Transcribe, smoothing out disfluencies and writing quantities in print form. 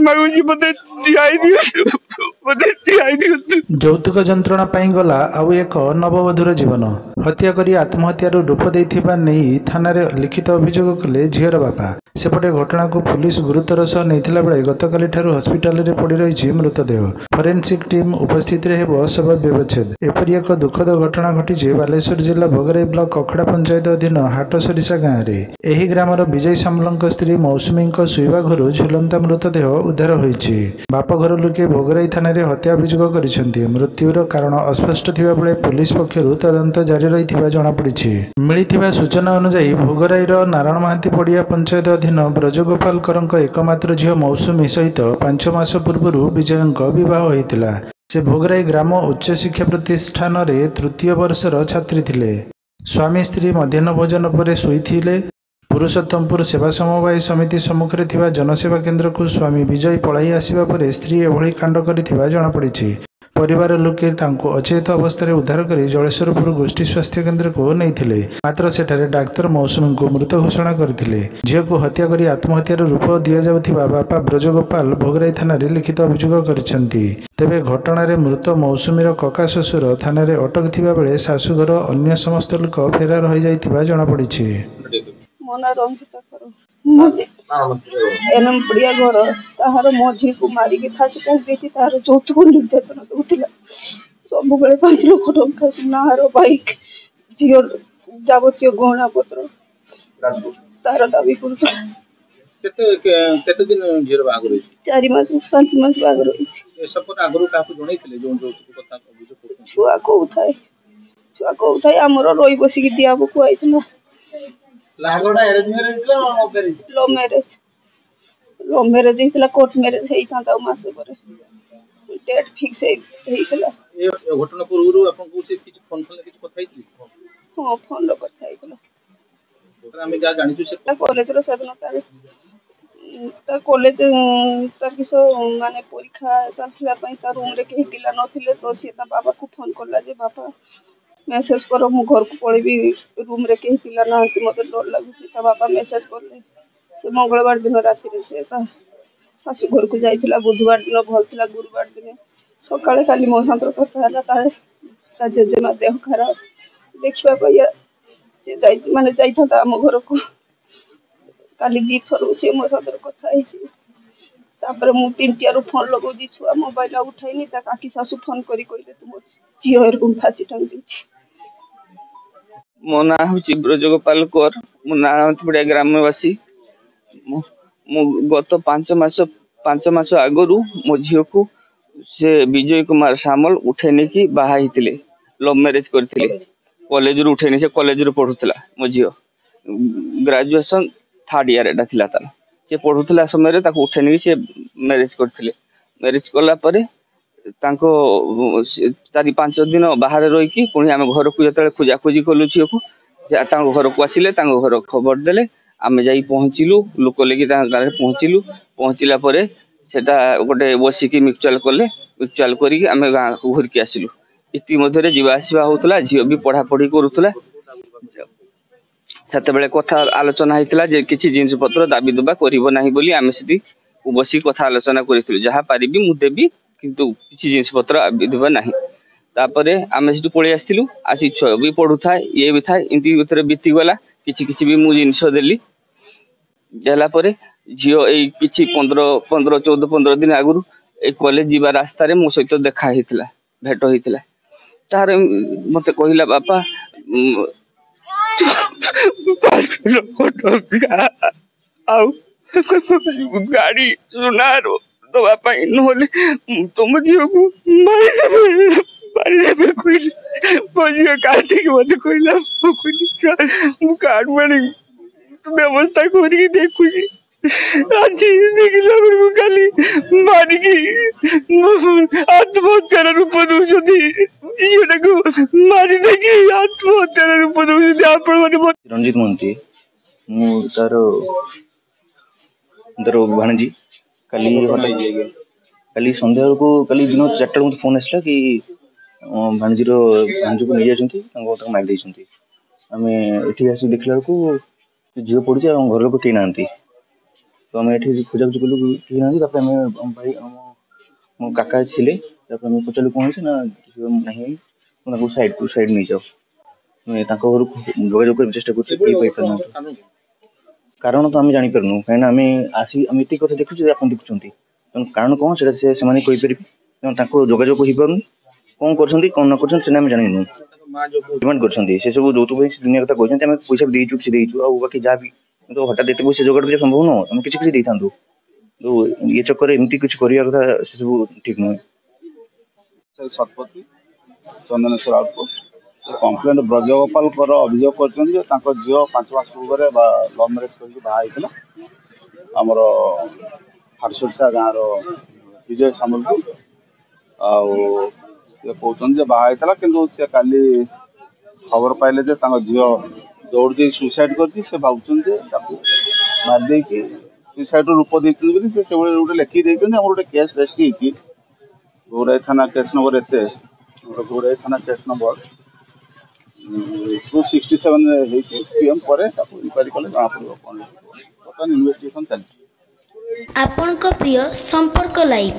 मागुची मते ठियाई दियो मते ठियाई दियो। ଯୌତୁକ ଯନ୍ତ୍ରଣା ପାଇଁ ଗଲା ଆଉ ଏକ ନବବଧୂର ଜୀବନ। ହତ୍ୟା କରି ଆତ୍ମହତ୍ୟାର ରୂପ ଦେଇଥିବା ନେଇ ଥାନାରେ ଲିଖିତ ଅଭିଯୋଗ କଲେ ଝିଅର ବାପା। ସେପଟେ ଘଟଣାକୁ ପୁଲିସ ଗୁରୁତର ସହ ନେଇଥିଲା ବେଳେ ଗତକାଲିଠାରୁ ହସ୍ପିଟାଲରେ ପଡ଼ି ରହିଛି ମୃତଦେହ। ଫରେନ୍ସିକ୍ ଟିମ୍ ଉପସ୍ଥିତିରେ ହେବ ଶବ ବ୍ୟବଚ୍ଛେଦ। ଏପରି ଏକ ଦୁଃଖଦ ଘଟଣା ଘଟିଛି ବାଲେଶ୍ୱର ଜିଲ୍ଲା ଭୋଗରାଇ ବ୍ଲକ କଖଡ଼ା ପଞ୍ଚାୟତ ଅଧୀନ ହାଟସରିଷା ଗାଁରେ। ଏହି ଗ୍ରାମର ବିଜୟ ସାମଲଙ୍କ ସ୍ତ୍ରୀ ମୌସୁମୀଙ୍କ ଶୋଇବା ଘରୁ ଝୁଲନ୍ତା ମୃତଦେହ ଉଦ୍ଧାର ହୋଇଛି। ବାପଘର ଲୋକେ ଭୋଗରାଇ ଥାନାରେ ହତ୍ୟା ଅଭିଯୋଗ କରିଛନ୍ତି। ମୃତ୍ୟୁର କାରଣ ଅସ୍ପଷ୍ଟ ଥିବା ବେଳେ ପୁଲିସ ପକ୍ଷରୁ ତଦନ୍ତ ଜାରି ରହିଥିବା ଜଣାପଡ଼ିଛି। ମିଳିଥିବା ସୂଚନା ଅନୁଯାୟୀ ଭୋଗରାଇର ନାରାୟଣ ମହାନ୍ତି ପଡ଼ିଆ ପଞ୍ଚାୟତ ଅଧୀନ ବ୍ରଜଗୋପାଳ କରଙ୍କ ଏକମାତ୍ର ଝିଅ ମୌସୁମୀ ସହିତ 5 ମାସ ପୂର୍ବରୁ ବିଜୟଙ୍କ ବିବାହ ହୋଇଥିଲା। ସେ ଭୋଗରାଇ ଗ୍ରାମ ଉଚ୍ଚଶିକ୍ଷା ପ୍ରତିଷ୍ଠାନରେ ତୃତୀୟ ବର୍ଷର ଛାତ୍ରୀ ଥିଲେ। ସ୍ୱାମୀ ସ୍ତ୍ରୀ ମଧ୍ୟାହ୍ନ ଭୋଜନ ପରେ ଶୋଇଥିଲେ। ପୁରୁଷୋତ୍ତମପୁର ସେବା ସମବାୟ ସମିତି ସମ୍ମୁଖରେ ଥିବା ଜନସେବା କେନ୍ଦ୍ରକୁ ସ୍ୱାମୀ ବିଜୟ ପଳାଇ ଆସିବା ପରେ ସ୍ତ୍ରୀ ଏଭଳି କାଣ୍ଡ କରିଥିବା ଜଣାପଡ଼ିଛି। ପରିବାର ଲୋକେ ତାଙ୍କୁ ଅଚେତ ଅବସ୍ଥାରେ ଉଦ୍ଧାର କରି ଜଳେଶ୍ୱରପୁର ଗୋଷ୍ଠୀ ସ୍ୱାସ୍ଥ୍ୟ କେନ୍ଦ୍ରକୁ ନେଇଥିଲେ। ମାତ୍ର ସେଠାରେ ଡାକ୍ତର ମୌସୁମୀଙ୍କୁ ମୃତ ଘୋଷଣା କରିଥିଲେ। ଝିଅକୁ ହତ୍ୟା କରି ଆତ୍ମହତ୍ୟାର ରୂପ ଦିଆଯାଉଥିବା ବାପା ବ୍ରଜଗୋପାଳ ଭୋଗରାଇ ଥାନାରେ ଲିଖିତ ଅଭିଯୋଗ କରିଛନ୍ତି। ତେବେ ଘଟଣାରେ ମୃତ ମୌସୁମୀର କକା ଶ୍ୱଶୁର ଥାନାରେ ଅଟକ ଥିବା ବେଳେ ଶାଶୁଘର ଅନ୍ୟ ସମସ୍ତ ଲୋକ ଫେରାର ହୋଇଯାଇଥିବା ଜଣାପଡ଼ିଛି। एनम पड़िया घर ताहार मझी को मारिकी फांसी काटी तार यौतुक निर्यातन दूसरा सब 5 लाख टंका सुनार बाइक झील जावतीय गहना पत्र तार दाबी कर 4 मास 5 मास बाग रही छुआ कौए आमर रही बसिक दिया कहई लव मैरेज होता कोर्ट मैरेज होता मासे डेट फिक्स होता हाँ फोन कथा कॉलेज कॉलेज माने परीक्षा चलता रूम रे कहीं पिला नथिले तो सी बाबा को फोन कला जे बाबा मेसेज कर मु घर को पळेबी रूम रे कहीं पिला ना मते डर लागुसी बाबा मेसेज करले से मंगलवार दिन राति रे से शाशु घर को जाइथिला बुधवार दिन भल थिला गुरुवार दिन सकाळे खाली मो संतर कथा हला ता जेजेमा देह खराब देखिबा पया से जाई माने जाइथा हम घर को काली दी थर से मो संतर कथा हिची तापर मु 3 फोन लगौजी छुआ मोबाइल उठाइनी ता काकी सासु फोन करी कहले तुम जियो एर को फांसी टांग दीची। मो ना हूँ ब्रजगोपाल कर मो ना पड़िया ग्रामवासी गत 5 मास आगु मो झील को से विजय कुमार सामल उठे नहीं बाहा लव मैरेज करथिले कॉलेज रू उठे से कॉलेज रू पढ़ुला मो झील ग्रेजुएशन 3rd ईयर एटा थिला तार से पढ़ुला समय उठे नहीं से मैरेज करथिले मैरेज कला परे 4-5 दिन बाहर रही पुणी आम घर को जो खोजाखोजी कलु झील को घर को आसिले घर खबर देले आम जा पहुँचलु लोक लेकिन पहुँचलु पहुँचला सेटा गोटे बसिकी म्यूचुआल कले म्यूचुआल करी आम गाँ को घुरकी आसिलु इतिमध्य जावासवा होता झील भी पढ़ापढ़ी करूला से कथा आलोचना होता जे किसी जिनस पत्र दाबी दुबा करना आम से बस कथा आलोचना करूँ जहाँ पारि मु देवी किंतु किसी जिनस पत्र दाबी दुबा ना तापर आम से पलि आसलु आसी छुआ भी पढ़ू था ये भी था इमती बीतीगला किसी भी मुझे जिनस देली देलापर झील ये 15 दिन आगु कॉलेज जीवा रास्ता मो सहित देखा भेट होता तार मत कहला बापा 5 लाख टंका गाड़ी सुनार दवापी ना तुम झील को मारिदेवे कहले काटिक मत कहला कार्ड मानी व्यवस्था करके देखुची आज देखला खाली मारिकी आत्महत्यार रूप दौरान झीटा को मारी देखी आत्महत्यार रूप दौरान रंजित महंती तार भाणजी काली संध्या को काली दिन 4टा मत फोन आसला कि भाणजी को नहीं जाती मारी आम ये आस देखला झील पड़ी घर लोग कई ना तो आम ये खोजाखोजी कलु कि ना आम भाई मो काका थे आम पचारू कौन है ना ना सैड टू सैड नहीं जाओ घर जोगाजोग चेष्टा कर कारण तो आम जापारू कहीं आम आसी आम ये कथा देखुचे आप देखुं कारण कौन से जोगाजोग हो पार कौन कर कौन न कर जानू डिमांड कर सब जो दुनिया कथा कहते हैं पैसा भी देचु से बाकी जहाँ भी तो हठात ये पैसा जोगाड़ करा संभव नुह आम किसी किसी था तो ये चक्कर एमती कुछ करवा कथा से सब ठीक नुहे शतपथी चंदनेश्वर आउटपोस्ट कम्प्लेन ब्रजगोपाल अभियोग कर झील 5 मास पूर्व लव मैरेज कर बाहर आमर हारसोरसा गाँव विजय सामलपुर कहते बाहर कि काली खबर पाइले झील दौड़ दे सुसाइड कर भावुँ मारदे सुसाइड रूप देते से गोटे लिखी देते गोटे केस रेजिस्टर गौराई थाना केस नंबर गौराई थाना केस नंबर 267 PM पर इनक्वारी कले जना पड़ो कौन बर्तमान इन्वेस्टिगेशन चलती। आपनका प्रिय संपर्क लाइव